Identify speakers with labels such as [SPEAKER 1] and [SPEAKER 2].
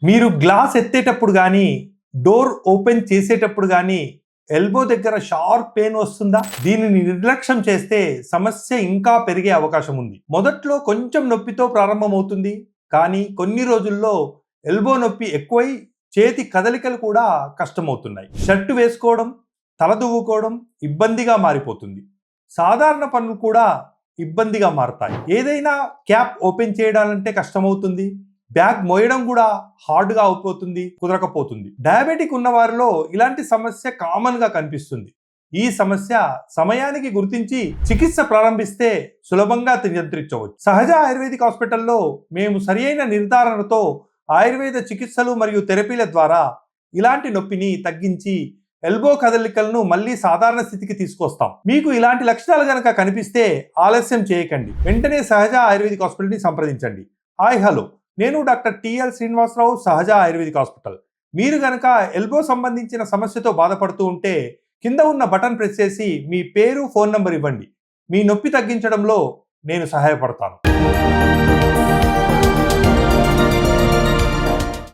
[SPEAKER 1] మీరు గ్లాస్ ఎత్తేటప్పుడు కానీ door open చేసేటప్పుడు కానీ ఎల్బో దగ్గర షార్ప్ పెయిన్ వస్తుందా? దీనిని నిర్లక్ష్యం చేస్తే సమస్య ఇంకా పెరిగే అవకాశం ఉంది. మొదట్లో కొంచెం నొప్పితో ప్రారంభమవుతుంది, కానీ కొన్ని రోజుల్లో ఎల్బో నొప్పి ఎక్కువై చేతి కదలికలు కూడా కష్టమవుతున్నాయి. షర్టు వేసుకోవడం, తల దువ్వుకోవడం ఇబ్బందిగా మారిపోతుంది. సాధారణ పనులు కూడా ఇబ్బందిగా మారతాయి. ఏదైనా క్యాప్ ఓపెన్ చేయడాలంటే కష్టమవుతుంది. బ్యాగ్ మోయడం కూడా హార్డ్గా అయిపోతుంది, కుదరకపోతుంది. డయాబెటిక్ ఉన్న వారిలో ఇలాంటి సమస్య కామన్ గా కనిపిస్తుంది. ఈ సమస్య సమయానికి గుర్తించి చికిత్స ప్రారంభిస్తే సులభంగా నియంత్రించవచ్చు. సహజ ఆయుర్వేదిక్ హాస్పిటల్లో మేము సరియైన నిర్ధారణతో ఆయుర్వేద చికిత్సలు మరియు థెరపీల ద్వారా ఇలాంటి నొప్పిని తగ్గించి ఎల్బో కదలికలను మళ్ళీ సాధారణ స్థితికి తీసుకొస్తాం. మీకు ఇలాంటి లక్షణాలు గనక కనిపిస్తే ఆలస్యం చేయకండి, వెంటనే సహజ ఆయుర్వేదిక్ హాస్పిటల్ని సంప్రదించండి. హాయ్ హలో, నేను డాక్టర్ టిఎల్ శ్రీనివాసరావు, సహజ ఆయుర్వేదిక్ హాస్పిటల్. మీరు గనక ఎల్బో సంబంధించిన సమస్యతో బాధపడుతూ ఉంటే కింద ఉన్న బటన్ ప్రెస్ చేసి మీ పేరు, ఫోన్ నంబర్ ఇవ్వండి. మీ నొప్పి తగ్గించడంలో నేను సహాయపడతాను.